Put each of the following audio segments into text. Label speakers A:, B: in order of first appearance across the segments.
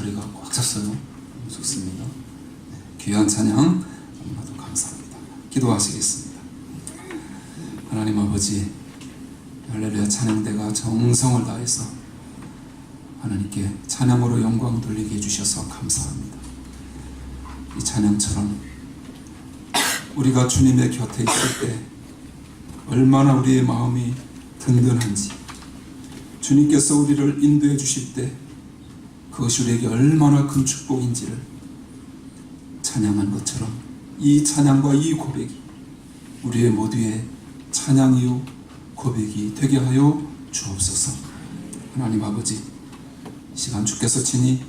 A: 소리가 꽉 찼어요. 너무 좋습니다. 네, 귀한 찬양 너무나도 감사합니다. 기도하시겠습니다. 하나님 아버지, 할렐루야 찬양대가 정성을 다해서 하나님께 찬양으로 영광 돌리게 해주셔서 감사합니다. 이 찬양처럼 우리가 주님의 곁에 있을 때 얼마나 우리의 마음이 든든한지, 주님께서 우리를 인도해 주실 때 그것이 우리에게 얼마나 큰 축복인지를 찬양한 것처럼 이 찬양과 이 고백이 우리의 모두의 찬양이요 고백이 되게 하여 주옵소서. 하나님 아버지, 시간 주께서 친히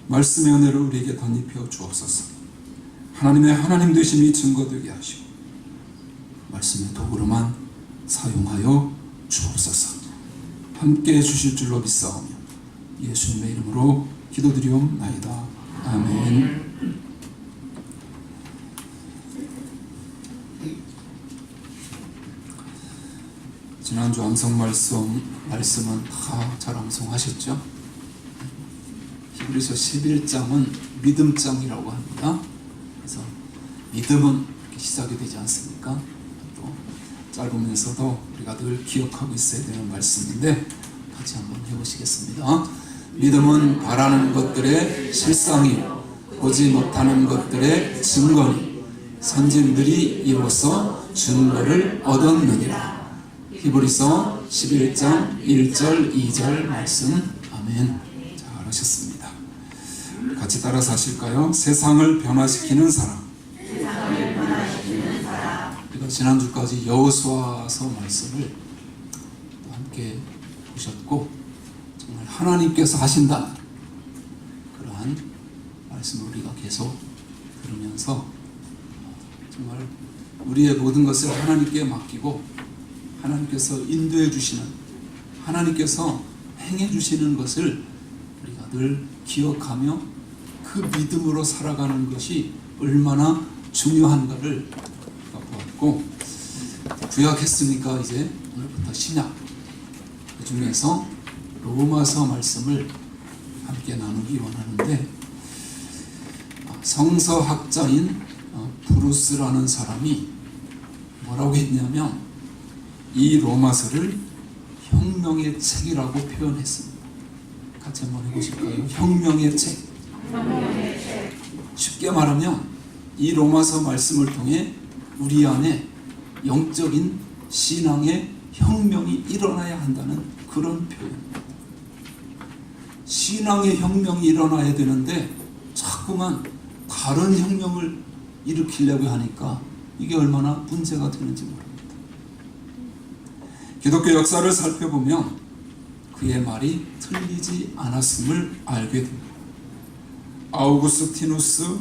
A: 말씀의 은혜를 우리에게 덧입혀 주옵소서. 하나님의 하나님 되심이 증거되게 하시고 말씀의 도구로만 사용하여 주옵소서. 함께 해주실 줄로 믿사오며 예수님의 이름으로 기도드리옵나이다. 아멘. 지난주 암송 말씀은 다 잘 암송하셨죠? 히브리서 11장은 믿음장이라고 합니다. 그래서 믿음은 이렇게 시작이 되지 않습니까? 또 짧으면서도 우리가 늘 기억하고 있어야 되는 말씀인데 같이 한번 해보시겠습니다. 믿음은 바라는 것들의 실상이요 보지 못하는 것들의 증거니 선진들이 이로써 증거를 얻었느니라. 히브리서 11장 1절 2절 말씀. 아멘. 잘하셨습니다. 같이 따라서 하실까요? 세상을 변화시키는 사람. 우리가 지난주까지 여호수아서 말씀을 함께 보셨고 정말 하나님께서 하신다는 그러한 말씀을 우리가 계속 들으면서 정말 우리의 모든 것을 하나님께 맡기고 하나님께서 인도해 주시는, 하나님께서 행해 주시는 것을 우리가 늘 기억하며 그 믿음으로 살아가는 것이 얼마나 중요한가를 보았고, 구약했으니까 이제 오늘부터 신약, 그 중에서 로마서 말씀을 함께 나누기 원하는데, 성서학자인 브루스라는 사람이 뭐라고 했냐면 이 로마서를 혁명의 책이라고 표현했습니다. 같이 한번 해보실까요? 혁명의 책. 쉽게 말하면 이 로마서 말씀을 통해 우리 안에 영적인 신앙의 혁명이 일어나야 한다는 그런 표현입니다. 신앙의 혁명이 일어나야 되는데 자꾸만 다른 혁명을 일으키려고 하니까 이게 얼마나 문제가 되는지 모릅니다. 기독교 역사를 살펴보면 그의 말이 틀리지 않았음을 알게 됩니다. 아우구스티누스,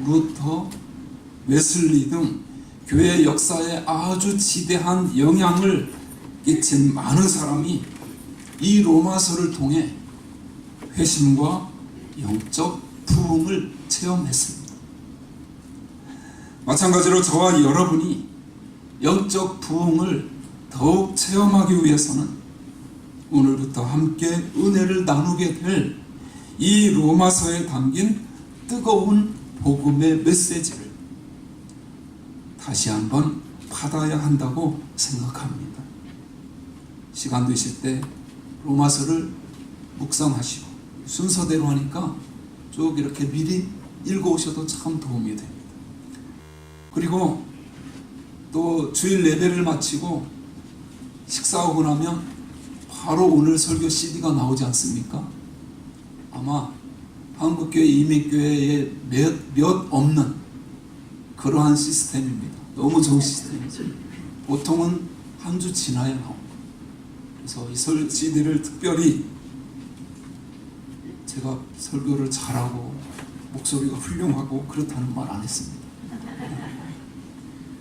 A: 루터, 웨슬리 등 교회 역사에 아주 지대한 영향을 끼친 많은 사람이 이 로마서를 통해 회심과 영적 부흥을 체험했습니다. 마찬가지로 저와 여러분이 영적 부흥을 더욱 체험하기 위해서는 오늘부터 함께 은혜를 나누게 될 이 로마서에 담긴 뜨거운 복음의 메시지를 다시 한번 받아야 한다고 생각합니다. 시간 되실 때 로마서를 묵상하시고 순서대로 하니까 쭉 이렇게 미리 읽어오셔도 참 도움이 됩니다. 그리고 또 주일 예배를 마치고 식사하고 나면 바로 오늘 설교 CD가 나오지 않습니까? 아마 한국교회 이민교회에 몇 없는 그러한 시스템입니다. 너무 좋은 시스템이죠. 보통은 한 주 지나야 나옵니다. 그래서 이 CD를 특별히 제가 설교를 잘하고 목소리가 훌륭하고 그렇다는 말 안 했습니다.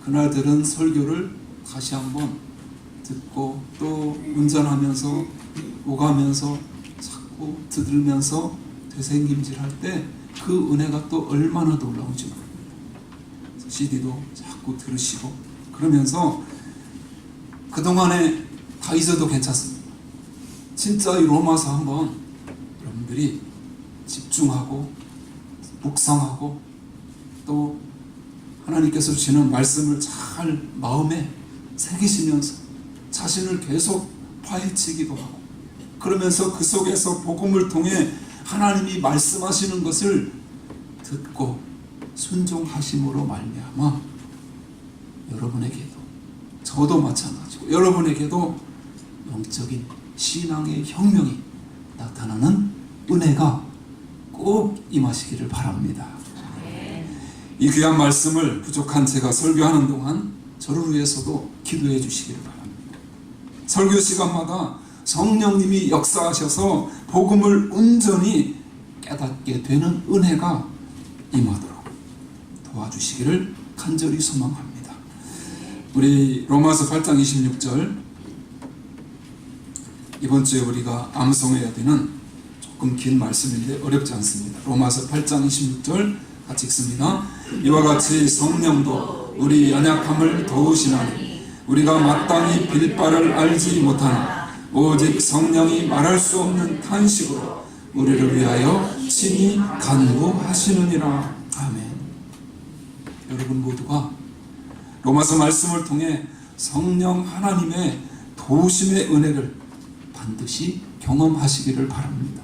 A: 그날 들은 설교를 다시 한번 듣고 또 운전하면서 오가면서 자꾸 들으면서 되새김질할 때 그 은혜가 또 얼마나 놀라운지 모릅니다. CD도 자꾸 들으시고 그러면서 그동안에 다 잊어도 괜찮습니다. 진짜 이 로마서 한번 여러분들이 집중하고 묵상하고 또 하나님께서 주시는 말씀을 잘 마음에 새기시면서 자신을 계속 파헤치기도 하고, 그러면서 그 속에서 복음을 통해 하나님이 말씀하시는 것을 듣고 순종하심으로 말미암아 여러분에게도, 저도 마찬가지고 여러분에게도 영적인 신앙의 혁명이 나타나는 은혜가 꼭 임하시기를 바랍니다. 이 귀한 말씀을 부족한 제가 설교하는 동안 저를 위해서도 기도해 주시기를 바랍니다. 설교 시간마다 성령님이 역사하셔서 복음을 온전히 깨닫게 되는 은혜가 임하도록 도와주시기를 간절히 소망합니다. 우리 로마서 8장 26절, 이번 주에 우리가 암송해야 되는 조금 긴 말씀인데 어렵지 않습니다. 로마서 8장 26절 같이 읽습니다. 이와 같이 성령도 우리 연약함을 도우시나니 우리가 마땅히 빌 바를 알지 못하나 오직 성령이 말할 수 없는 탄식으로 우리를 위하여 친히 간구하시느니라. 아멘. 여러분 모두가 로마서 말씀을 통해 성령 하나님의 도우심의 은혜를 반드시 경험하시기를 바랍니다.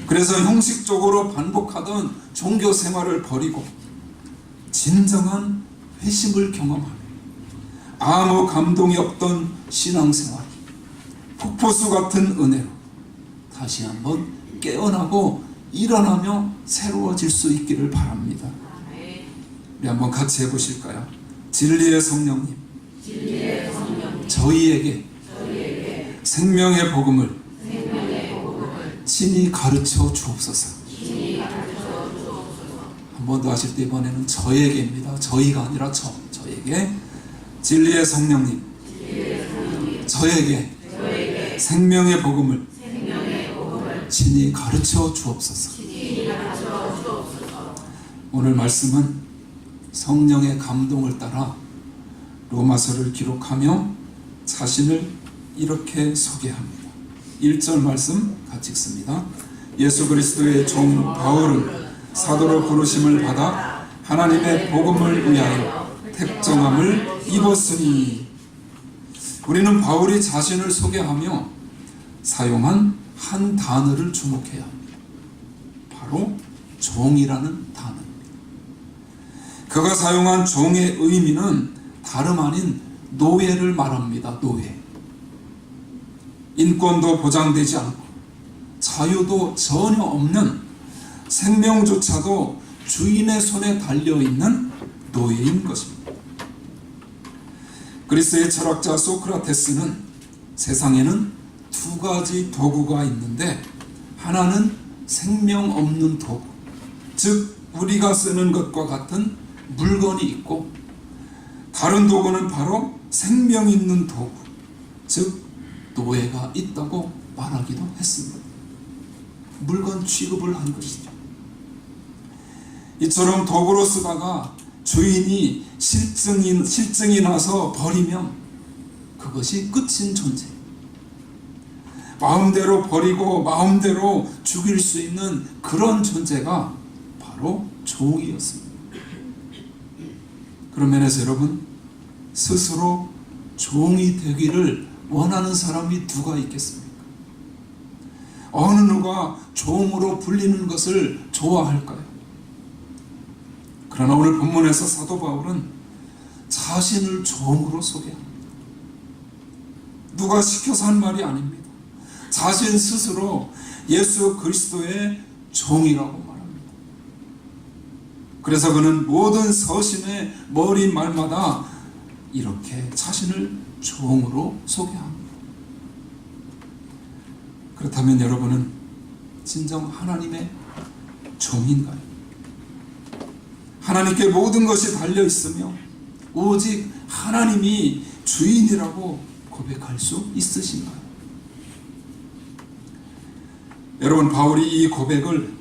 A: 그래서 형식적으로 반복하던 종교 생활을 버리고 진정한 회심을 경험하며 아무 감동이 없던 신앙생활이 폭포수 같은 은혜로 다시 한번 깨어나고 일어나며 새로워질 수 있기를 바랍니다. 우리 한번 같이 해보실까요? 진리의 성령님, 저희에게 생명의 복음을 친히 가르쳐 주옵소서. 한 번 더 하실 때 이번에는 저에게입니다. 저희가 아니라 저에게 진리의 성령님, 저에게 생명의 복음을 친히 가르쳐 주옵소서. 오늘 말씀은 성령의 감동을 따라 로마서를 기록하며 자신을 이렇게 소개합니다. 1절 말씀 같이 읽습니다. 예수 그리스도의 종 바울은 사도로 부르심을 받아 하나님의 복음을 위하여 택정함을 입었으니. 우리는 바울이 자신을 소개하며 사용한 한 단어를 주목해야 합니다. 바로 종이라는 단어입니다. 그가 사용한 종의 의미는 다름 아닌 노예를 말합니다. 노예. 인권도 보장되지 않고 자유도 전혀 없는, 생명조차도 주인의 손에 달려있는 노예인 것입니다. 그리스의 철학자 소크라테스는 세상에는 두 가지 도구가 있는데, 하나는 생명 없는 도구, 즉 우리가 쓰는 것과 같은 물건이 있고, 다른 도구는 바로 생명 있는 도구, 즉 노예가 있다고 말하기도 했습니다. 물건 취급을 한 것이죠. 이처럼 도구로 쓰다가 주인이 실증이 나서 버리면 그것이 끝인 존재, 마음대로 버리고 마음대로 죽일 수 있는 그런 존재가 바로 종이었습니다. 그런 면에서 여러분, 스스로 종이 되기를 원하는 사람이 누가 있겠습니까? 어느 누가 종으로 불리는 것을 좋아할까요? 그러나 오늘 본문에서 사도 바울은 자신을 종으로 소개합니다. 누가 시켜서 한 말이 아닙니다. 자신 스스로 예수 그리스도의 종이라고 말합니다. 그래서 그는 모든 서신의 머리 말마다 이렇게 자신을 종으로 소개합니다. 그렇다면 여러분은 진정 하나님의 종인가요? 하나님께 모든 것이 달려있으며 오직 하나님이 주인이라고 고백할 수 있으신가요? 여러분, 바울이 이 고백을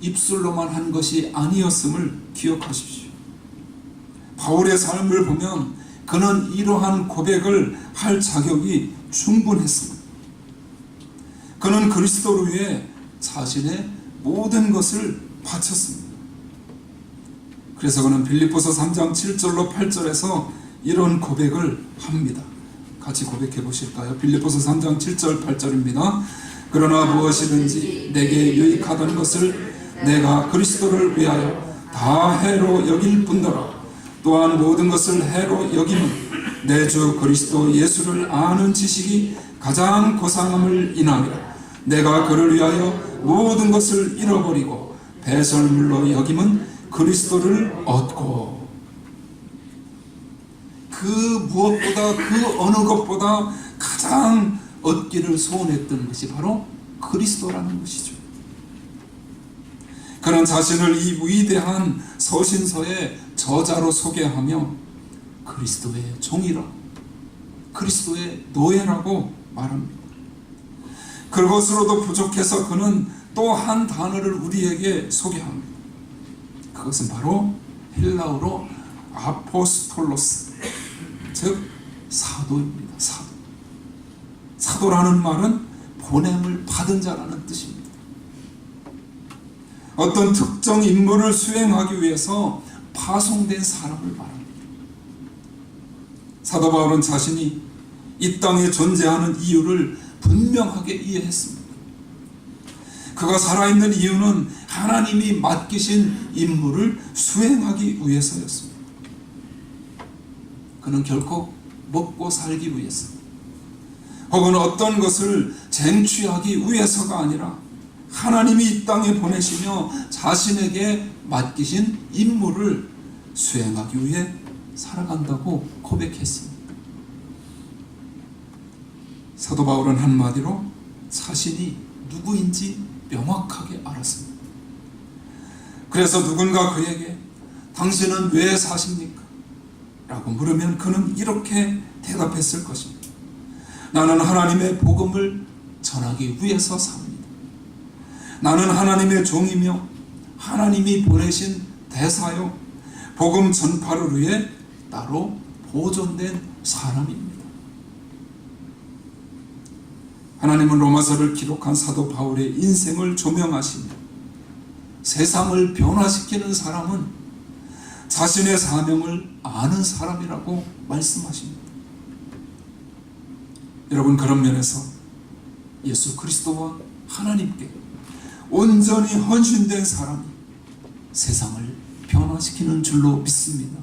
A: 입술로만 한 것이 아니었음을 기억하십시오. 바울의 삶을 보면 그는 이러한 고백을 할 자격이 충분했습니다. 그는 그리스도를 위해 자신의 모든 것을 바쳤습니다. 그래서 그는 빌립보서 3장 7절로 8절에서 이런 고백을 합니다. 같이 고백해 보실까요? 빌립보서 3장 7절 8절입니다. 그러나 무엇이든지 내게 유익하던 것을 내가 그리스도를 위하여 다 해로 여길 뿐더러 또한 모든 것을 해로 여김은 내 주 그리스도 예수를 아는 지식이 가장 고상함을 인하여 내가 그를 위하여 모든 것을 잃어버리고 배설물로 여김은 그리스도를 얻고 그 무엇보다 그 어느 것보다 가장 얻기를 소원했던 것이 바로 그리스도라는 것이죠. 그는 자신을 이 위대한 서신서의 저자로 소개하며 그리스도의 종이라, 그리스도의 노예라고 말합니다. 그것으로도 부족해서 그는 또 한 단어를 우리에게 소개합니다. 그것은 바로 헬라어로 아포스톨로스, 즉 사도입니다. 사도라는 말은 보냄을 받은 자라는 뜻입니다. 어떤 특정 임무를 수행하기 위해서 파송된 사람을 말합니다. 사도 바울은 자신이 이 땅에 존재하는 이유를 분명하게 이해했습니다. 그가 살아있는 이유는 하나님이 맡기신 임무를 수행하기 위해서였습니다. 그는 결코 먹고 살기 위해서 혹은 어떤 것을 쟁취하기 위해서가 아니라 하나님이 이 땅에 보내시며 자신에게 맡기신 임무를 수행하기 위해 살아간다고 고백했습니다. 사도 바울은 한마디로 자신이 누구인지 명확하게 알았습니다. 그래서 누군가 그에게 당신은 왜 사십니까? 라고 물으면 그는 이렇게 대답했을 것입니다. 나는 하나님의 복음을 전하기 위해서 삽니다. 나는 하나님의 종이며 하나님이 보내신 대사요 복음 전파를 위해 따로 보존된 사람입니다. 하나님은 로마서를 기록한 사도 바울의 인생을 조명하시며 세상을 변화시키는 사람은 자신의 사명을 아는 사람이라고 말씀하십니다. 여러분, 그런 면에서 예수 그리스도와 하나님께 온전히 헌신된 사람이 세상을 변화시키는 줄로 믿습니다.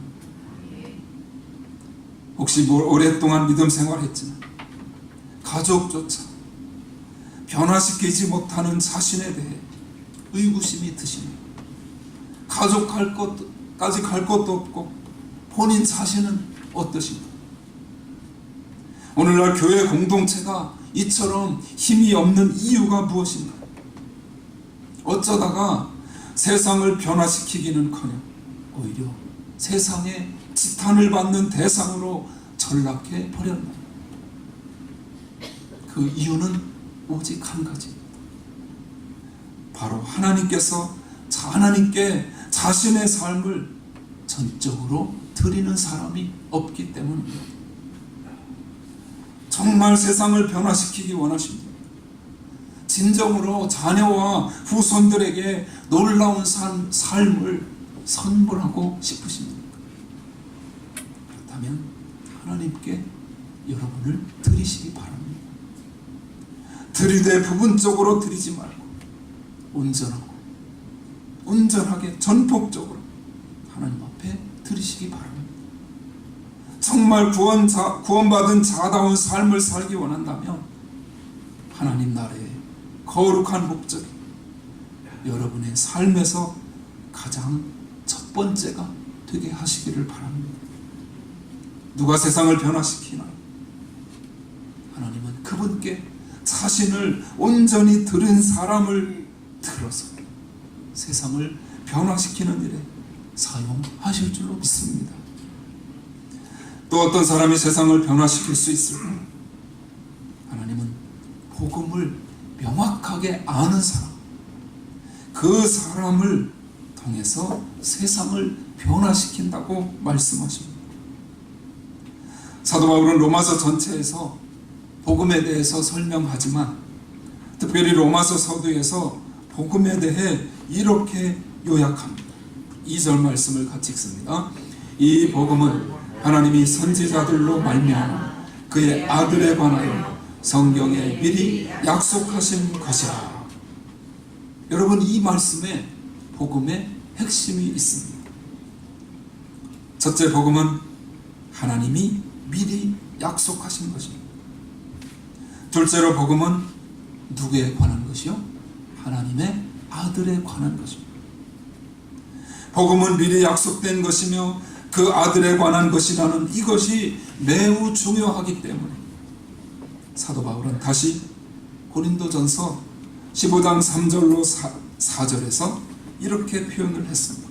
A: 혹시 오랫동안 믿음 생활했지만 가족조차 변화시키지 못하는 자신에 대해 의구심이 드시며 가족까지 갈 것도 없고 본인 자신은 어떠신가? 오늘날 교회 공동체가 이처럼 힘이 없는 이유가 무엇인가? 어쩌다가 세상을 변화시키기는커녕 오히려 세상의 지탄을 받는 대상으로 전락해 버렸나? 그 이유는 오직 한 가지입니다. 바로 하나님께 자신의 삶을 전적으로 드리는 사람이 없기 때문입니다. 정말 세상을 변화시키기 원하십니다. 진정으로 자녀와 후손들에게 놀라운 삶을 선물하고 싶으십니까? 그렇다면 하나님께 여러분을 드리시기 바랍니다. 드리되 부분적으로 드리지 말고 온전하게 전폭적으로 하나님 앞에 드리시기 바랍니다. 정말 구원받은 자다운 삶을 살기 원한다면 하나님 나라의 거룩한 목적이 여러분의 삶에서 가장 첫 번째가 되게 하시기를 바랍니다. 누가 세상을 변화시키나요? 하나님은 그분께 자신을 온전히 들은 사람을 들어서 세상을 변화시키는 일에 사용하실 줄로 믿습니다. 또 어떤 사람이 세상을 변화시킬 수 있을까? 하나님은 복음을 명확하게 아는 사람, 그 사람을 통해서 세상을 변화시킨다고 말씀하십니다. 사도 바울은 로마서 전체에서 복음에 대해서 설명하지만 특별히 로마서 서두에서 복음에 대해 이렇게 요약합니다. 2절 말씀을 같이 읽습니다. 이 복음은 하나님이 선지자들로 말미암아 그의 아들에 관하여 성경에 미리 약속하신 것이라. 여러분, 이 말씀에 복음의 핵심이 있습니다. 첫째, 복음은 하나님이 미리 약속하신 것입니다. 둘째로, 복음은 누구에 관한 것이요? 하나님의 아들에 관한 것입니다. 복음은 미리 약속된 것이며 그 아들에 관한 것이라는 이것이 매우 중요하기 때문에 사도 바울은 다시 고린도전서 15장 3절로 4절에서 이렇게 표현을 했습니다.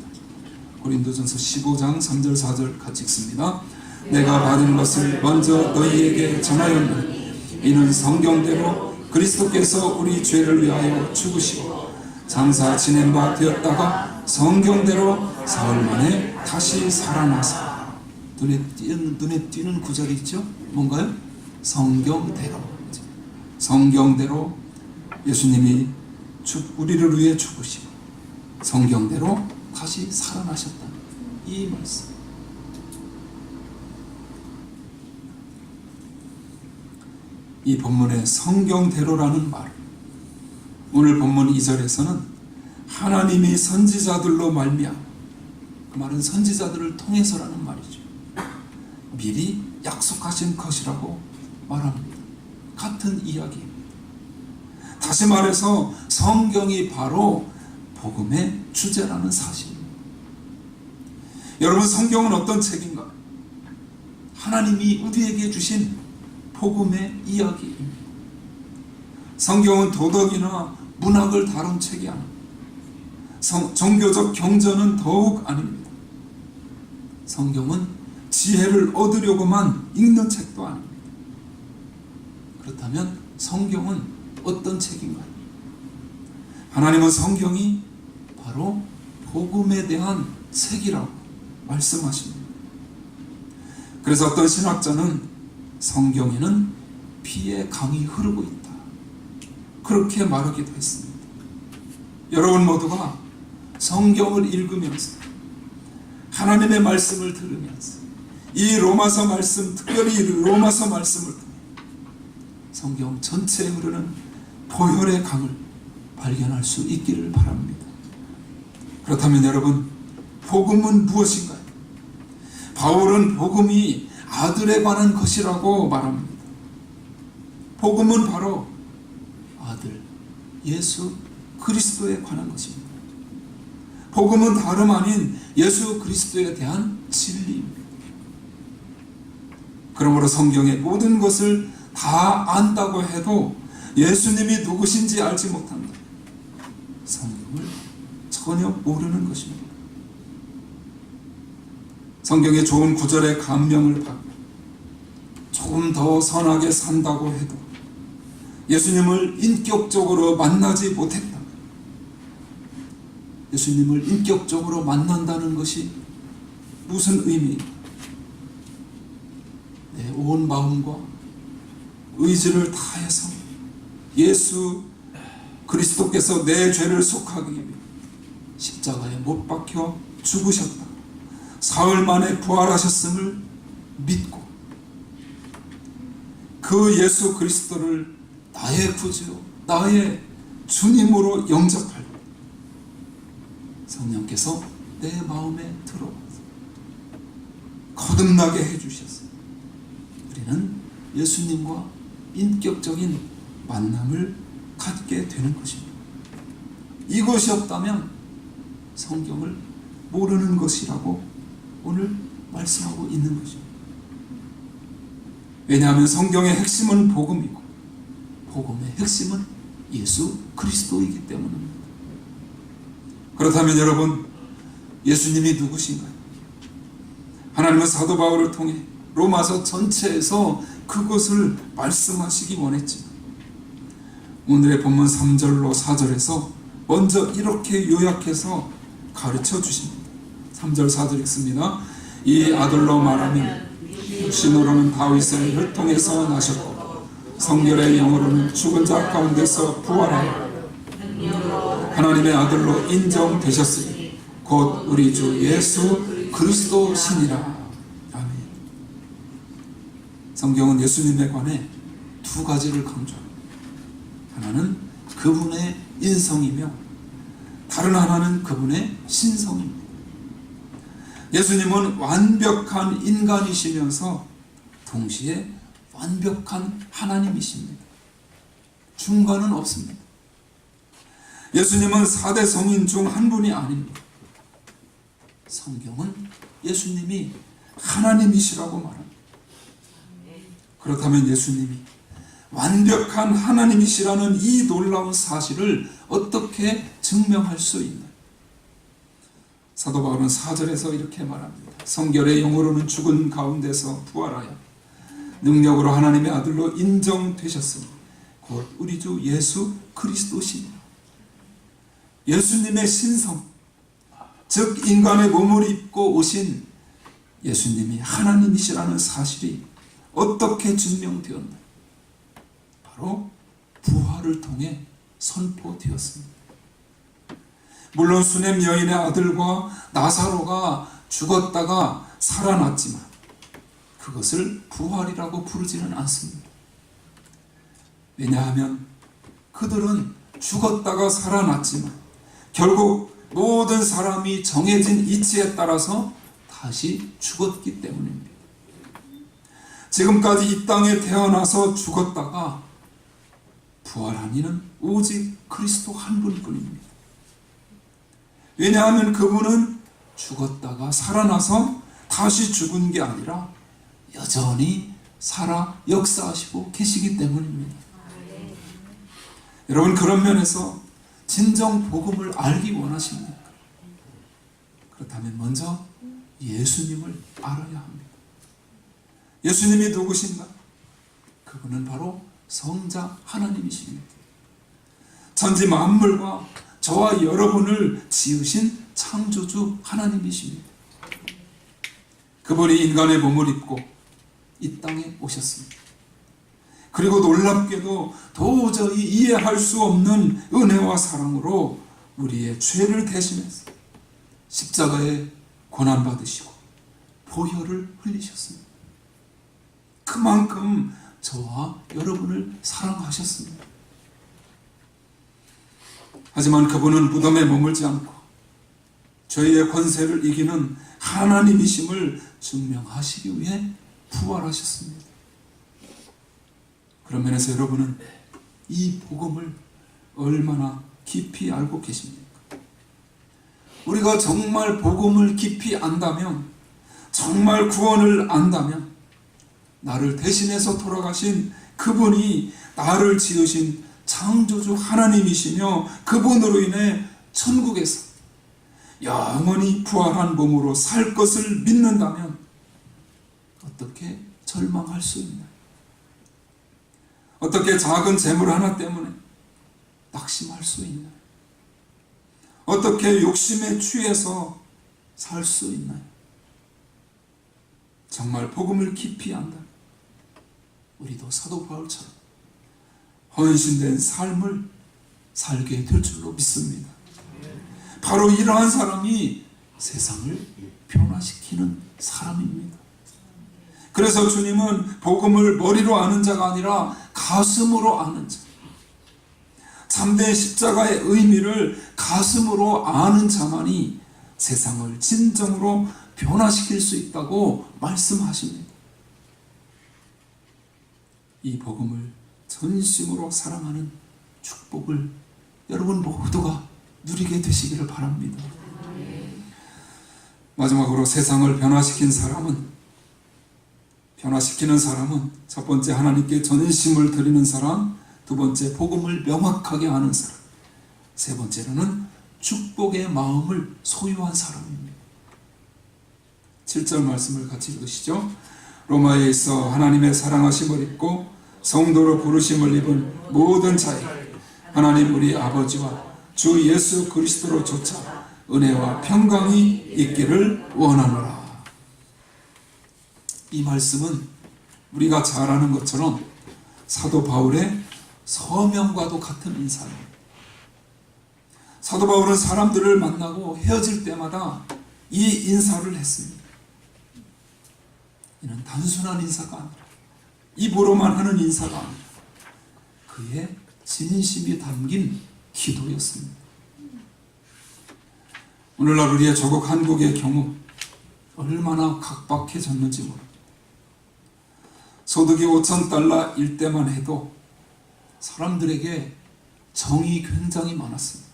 A: 고린도전서 15장 3절 4절 같이 읽습니다. 내가 받은 것을 먼저 너희에게 전하였느니 이는 성경대로 그리스도께서 우리 죄를 위하여 죽으시고 장사 지낸 바 되었다가 성경대로 사흘 만에 다시 살아나사. 눈에 띄는 구절이 있죠? 뭔가요? 성경대로. 성경대로 예수님이 우리를 위해 죽으시고 성경대로 다시 살아나셨다. 이 말씀. 이 본문의 성경대로라는 말, 오늘 본문 2절에서는 하나님이 선지자들로 말미암아, 그 말은 선지자들을 통해서라는 말이죠. 미리 약속하신 것이라고 말합니다. 같은 이야기입니다. 다시 말해서 성경이 바로 복음의 주제라는 사실입니다. 여러분, 성경은 어떤 책인가요? 하나님이 우리에게 주신 복음의 이야기입니다. 성경은 도덕이나 문학을 다룬 책이 아닙니다. 종교적 경전은 더욱 아닙니다. 성경은 지혜를 얻으려고만 읽는 책도 아닙니다. 그렇다면 성경은 어떤 책인가요? 하나님은 성경이 바로 복음에 대한 책이라고 말씀하십니다. 그래서 어떤 신학자는 성경에는 피의 강이 흐르고 있다, 그렇게 말하기도 했습니다. 여러분 모두가 성경을 읽으면서 하나님의 말씀을 들으면서 이 로마서 말씀, 특별히 로마서 말씀을 통해 성경 전체에 흐르는 보혈의 강을 발견할 수 있기를 바랍니다. 그렇다면 여러분, 복음은 무엇인가요? 바울은 복음이 아들에 관한 것이라고 말합니다. 복음은 바로 아들 예수 그리스도에 관한 것입니다. 복음은 다름 아닌 예수 그리스도에 대한 진리입니다. 그러므로 성경의 모든 것을 다 안다고 해도 예수님이 누구신지 알지 못한다, 성경을 전혀 모르는 것입니다. 성경의 좋은 구절에 감명을 받고 조금 더 선하게 산다고 해도 예수님을 인격적으로 만나지 못했다. 예수님을 인격적으로 만난다는 것이 무슨 의미입니까? 내 온 마음과 의지를 다해서 예수 그리스도께서 내 죄를 속하기 위해 십자가에 못 박혀 죽으셨다, 사흘 만에 부활하셨음을 믿고 그 예수 그리스도를 나의 구주, 나의 주님으로 영접할 때 성령께서 내 마음에 들어와서 거듭나게 해주셨어요. 우리는 예수님과 인격적인 만남을 갖게 되는 것입니다. 이것이 없다면 성경을 모르는 것이라고 오늘 말씀하고 있는 것입니다. 왜냐하면 성경의 핵심은 복음이고 복음의 핵심은 예수 그리스도이기 때문입니다. 그렇다면 여러분, 예수님이 누구신가요? 하나님은 사도 바울을 통해 로마서 전체에서 그것을 말씀하시기 원했지만 오늘의 본문 3절로 4절에서 먼저 이렇게 요약해서 가르쳐 주십니다. 3절 4절 읽습니다. 이 아들로 말하면 육신으로는 다윗의 혈통에서 나셨고 성결의 영으로는 죽은 자 가운데서 부활하여 하나님의 아들로 인정되셨으니 곧 우리 주 예수 그리스도시니라. 아멘. 성경은 예수님에 관해 두 가지를 강조합니다. 하나는 그분의 인성이며 다른 하나는 그분의 신성입니다. 예수님은 완벽한 인간이시면서 동시에 완벽한 하나님이십니다. 중간은 없습니다. 예수님은 4대 성인 중 한 분이 아닙니다. 성경은 예수님이 하나님이시라고 말합니다. 그렇다면 예수님이 완벽한 하나님이시라는 이 놀라운 사실을 어떻게 증명할 수 있나요? 사도 바울은 4절에서 이렇게 말합니다. 성결의 영으로는 죽은 가운데서 부활하여 능력으로 하나님의 아들로 인정되셨으니 곧 우리 주 예수 그리스도시니라. 예수님의 신성, 즉 인간의 몸을 입고 오신 예수님이 하나님이시라는 사실이 어떻게 증명되었나요? 바로 부활을 통해 선포되었습니다. 물론 수넴 여인의 아들과 나사로가 죽었다가 살아났지만 그것을 부활이라고 부르지는 않습니다. 왜냐하면 그들은 죽었다가 살아났지만 결국 모든 사람이 정해진 이치에 따라서 다시 죽었기 때문입니다. 지금까지 이 땅에 태어나서 죽었다가 부활한 이는 오직 그리스도 한 분뿐입니다. 왜냐하면 그분은 죽었다가 살아나서 다시 죽은 게 아니라 여전히 살아 역사하시고 계시기 때문입니다. 여러분, 그런 면에서 진정 복음을 알기 원하십니까? 그렇다면 먼저 예수님을 알아야 합니다. 예수님이 누구신가? 그분은 바로 성자 하나님이십니다. 천지 만물과 저와 여러분을 지으신 창조주 하나님이십니다. 그분이 인간의 몸을 입고 이 땅에 오셨습니다. 그리고 놀랍게도 도저히 이해할 수 없는 은혜와 사랑으로 우리의 죄를 대신해서 십자가에 고난받으시고 보혈을 흘리셨습니다. 그만큼 저와 여러분을 사랑하셨습니다. 하지만 그분은 무덤에 머물지 않고 죄의 권세를 이기는 하나님이심을 증명하시기 위해 부활하셨습니다. 그런 면에서 여러분은 이 복음을 얼마나 깊이 알고 계십니까? 우리가 정말 복음을 깊이 안다면, 정말 구원을 안다면 나를 대신해서 돌아가신 그분이 나를 지으신 창조주 하나님이시며 그분으로 인해 천국에서 영원히 부활한 몸으로 살 것을 믿는다면 어떻게 절망할 수 있나요? 어떻게 작은 재물 하나 때문에 낙심할 수 있나요? 어떻게 욕심에 취해서 살 수 있나요? 정말 복음을 깊이 안다. 우리도 사도 바울처럼 헌신된 삶을 살게 될 줄로 믿습니다. 바로 이러한 사람이 세상을 변화시키는 사람입니다. 그래서 주님은 복음을 머리로 아는 자가 아니라 가슴으로 아는 자, 참된 십자가의 의미를 가슴으로 아는 자만이 세상을 진정으로 변화시킬 수 있다고 말씀하십니다. 이 복음을 전심으로 사랑하는 축복을 여러분 모두가 누리게 되시기를 바랍니다. 마지막으로 세상을 변화시키는 사람은 첫 번째 하나님께 전심을 드리는 사람, 두 번째 복음을 명확하게 아는 사람, 세 번째로는 축복의 마음을 소유한 사람입니다. 7절 말씀을 같이 읽으시죠. 로마에 있어 하나님의 사랑하심을 입고 성도로 부르심을 입은 모든 자에게 하나님 우리 아버지와 주 예수 그리스도로 조차 은혜와 평강이 있기를 원하노라. 이 말씀은 우리가 잘 아는 것처럼 사도 바울의 서명과도 같은 인사입니다. 사도 바울은 사람들을 만나고 헤어질 때마다 이 인사를 했습니다. 이는 단순한 인사가 아니라, 입으로만 하는 인사가 아니라 그의 진심이 담긴 기도였습니다. 오늘날 우리의 조국 한국의 경우 얼마나 각박해졌는지 모릅니다. 소득이 5,000달러일 때만 해도 사람들에게 정이 굉장히 많았습니다.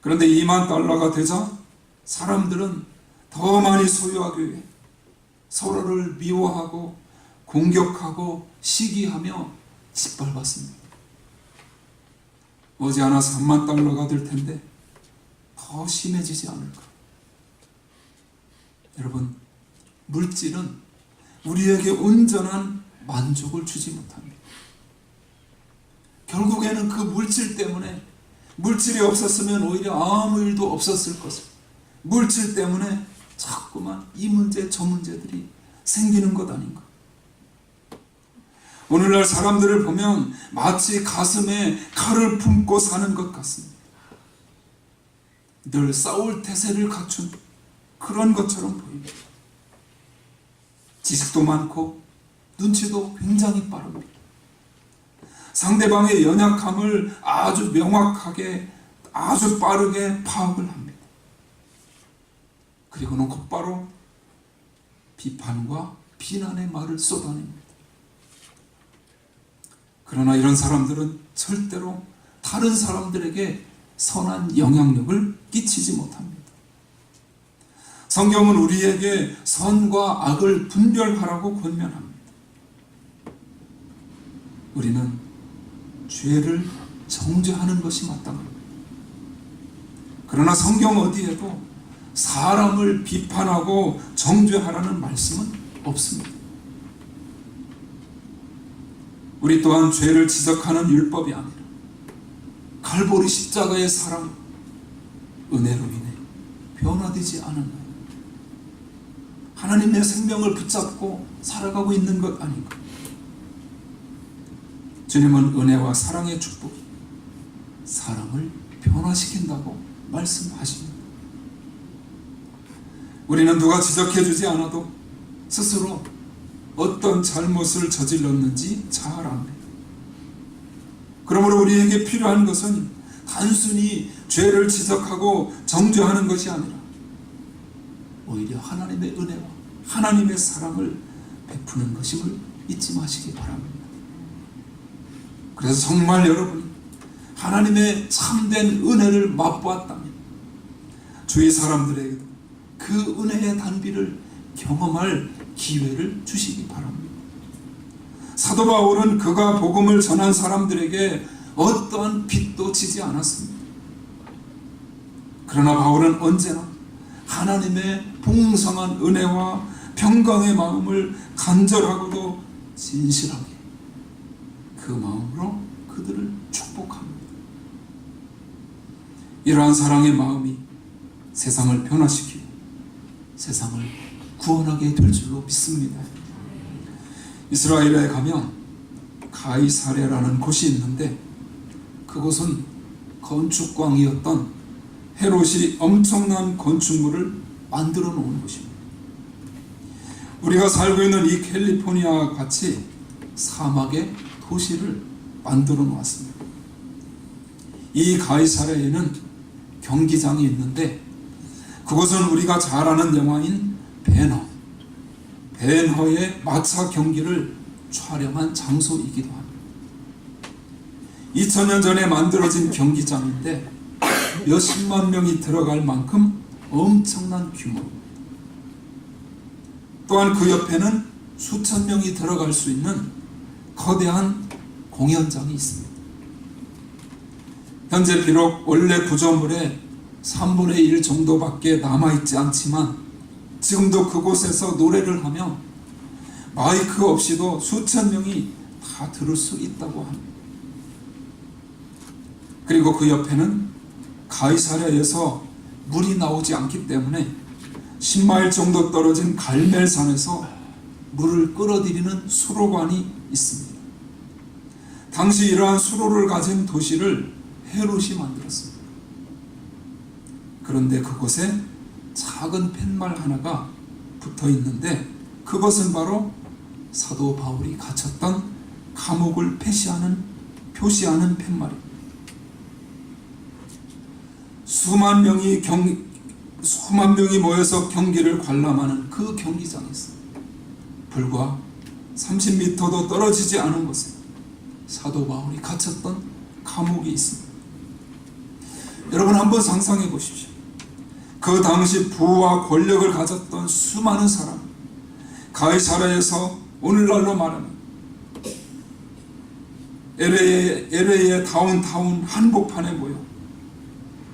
A: 그런데 2만 달러가 되자 사람들은 더 많이 소유하기 위해 서로를 미워하고 공격하고 시기하며 짓밟았습니다. 머지않아 3만 달러가 될 텐데 더 심해지지 않을까? 여러분, 물질은 우리에게 온전한 만족을 주지 못합니다. 결국에는 그 물질 때문에, 물질이 없었으면 오히려 아무 일도 없었을 것을, 물질 때문에 자꾸만 이 문제 저 문제들이 생기는 것 아닌가? 오늘날 사람들을 보면 마치 가슴에 칼을 품고 사는 것 같습니다. 늘 싸울 태세를 갖춘 그런 것처럼 보입니다. 지식도 많고 눈치도 굉장히 빠릅니다. 상대방의 연약함을 아주 명확하게, 아주 빠르게 파악을 합니다. 그리고는 곧바로 비판과 비난의 말을 쏟아냅니다. 그러나 이런 사람들은 절대로 다른 사람들에게 선한 영향력을 끼치지 못합니다. 성경은 우리에게 선과 악을 분별하라고 권면합니다. 우리는 죄를 정죄하는 것이 마땅합니다. 그러나 성경 어디에도 사람을 비판하고 정죄하라는 말씀은 없습니다. 우리 또한 죄를 지적하는 율법이 아니라 갈보리 십자가의 사랑, 은혜로 인해 변화되지 않은 하나님의 생명을 붙잡고 살아가고 있는 것 아닌가? 주님은 은혜와 사랑의 축복이 사람을 변화시킨다고 말씀하십니다. 우리는 누가 지적해주지 않아도 스스로 어떤 잘못을 저질렀는지 잘 압니다. 그러므로 우리에게 필요한 것은 단순히 죄를 지적하고 정죄하는 것이 아니라 오히려 하나님의 은혜와 하나님의 사랑을 베푸는 것임을 잊지 마시기 바랍니다. 그래서 정말 여러분이 하나님의 참된 은혜를 맛보았다면 주위 사람들에게도 그 은혜의 단비를 경험할 기회를 주시기 바랍니다. 사도 바울은 그가 복음을 전한 사람들에게 어떠한 빚도 지지 않았습니다. 그러나 바울은 언제나 하나님의 풍성한 은혜와 평강의 마음을 간절하고도 진실하게 그 마음으로 그들을 축복합니다. 이러한 사랑의 마음이 세상을 변화시키고 세상을 구원하게 될 줄로 믿습니다. 이스라엘에 가면 가이사랴라는 곳이 있는데 그곳은 건축광이었던 헤롯이 엄청난 건축물을 만들어 놓은 곳입니다. 우리가 살고 있는 이 캘리포니아와 같이 사막의 도시를 만들어 놓았습니다. 이 가이사랴에는 경기장이 있는데 그곳은 우리가 잘 아는 영화인 벤허의 마차 경기를 촬영한 장소이기도 합니다. 2000년 전에 만들어진 경기장인데 몇십만 명이 들어갈 만큼 엄청난 규모입니다. 또한 그 옆에는 수천 명이 들어갈 수 있는 거대한 공연장이 있습니다. 현재 비록 원래 구조물의 3분의 1 정도밖에 남아있지 않지만 지금도 그곳에서 노래를 하며 마이크 없이도 수천 명이 다 들을 수 있다고 합니다. 그리고 그 옆에는 가이사랴에서 물이 나오지 않기 때문에 10마일 정도 떨어진 갈멜산에서 물을 끌어들이는 수로관이 있습니다. 당시 이러한 수로를 가진 도시를 헤롯이 만들었습니다. 그런데 그곳에 작은 팻말 하나가 붙어 있는데 그것은 바로 사도 바울이 갇혔던 감옥을 표시하는 팻말입니다. 수만 명이 모여서 경기를 관람하는 그 경기장에서 불과 30m도 떨어지지 않은 곳에 사도 바울이 갇혔던 감옥이 있습니다. 여러분 한번 상상해 보십시오. 그 당시 부와 권력을 가졌던 수많은 사람, 가이사랴에서 오늘날로 말하면 LA의 다운타운 한복판에 모여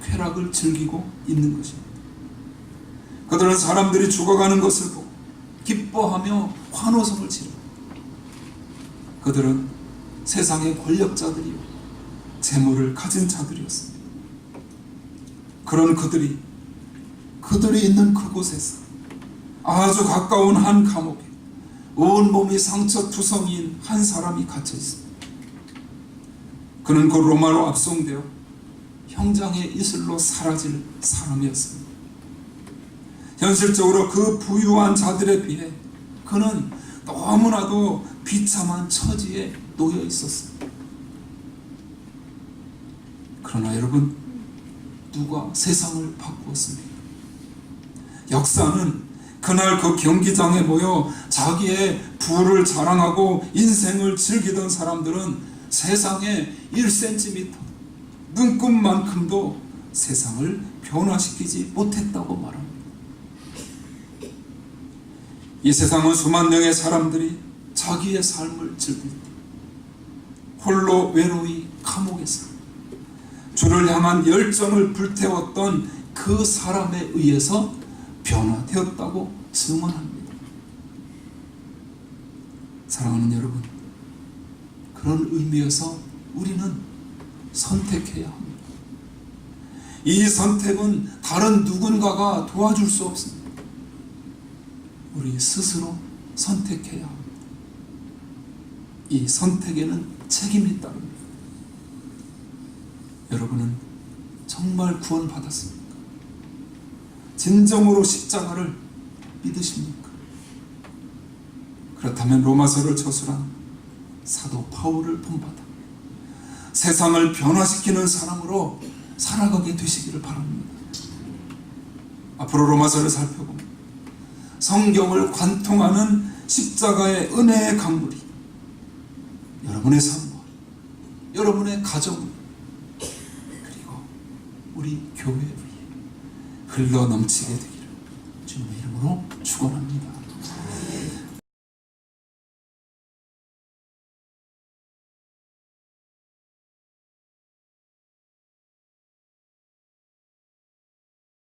A: 쾌락을 즐기고 있는 것입니다. 그들은 사람들이 죽어가는 것을 보고 기뻐하며 환호성을 지르고, 그들은 세상의 권력자들이요 재물을 가진 자들이었습니다. 그런 그들이 있는 그곳에서 아주 가까운 한 감옥에 온몸이 상처투성이인 한 사람이 갇혀 있습니다. 그는 그 로마로 압송되어 형장의 이슬로 사라질 사람이었습니다. 현실적으로 그 부유한 자들에 비해 그는 너무나도 비참한 처지에 놓여 있었습니다. 그러나 여러분, 누가 세상을 바꾸었습니까? 역사는 그날 그 경기장에 모여 자기의 부를 자랑하고 인생을 즐기던 사람들은 세상에 1cm, 눈금만큼도 세상을 변화시키지 못했다고 말합니다. 이 세상은 수만 명의 사람들이 자기의 삶을 즐길 때 홀로 외로이 감옥에서 주를 향한 열정을 불태웠던 그 사람에 의해서 변화되었다고 증언합니다. 사랑하는 여러분, 그런 의미에서 우리는 선택해야 합니다. 이 선택은 다른 누군가가 도와줄 수 없습니다. 우리 스스로 선택해야 합니다. 이 선택에는 책임이 따릅니다. 여러분은 정말 구원받았습니까? 진정으로 십자가를 믿으십니까? 그렇다면 로마서를 저술한 사도 바울을 본받아 세상을 변화시키는 사람으로 살아가게 되시기를 바랍니다. 앞으로 로마서를 살펴보면 성경을 관통하는 십자가의 은혜의 강물이 여러분의 삶과 여러분의 가정 그리고 우리 교회 위에 흘러 넘치게 되기를 주님의 이름으로 축원합니다.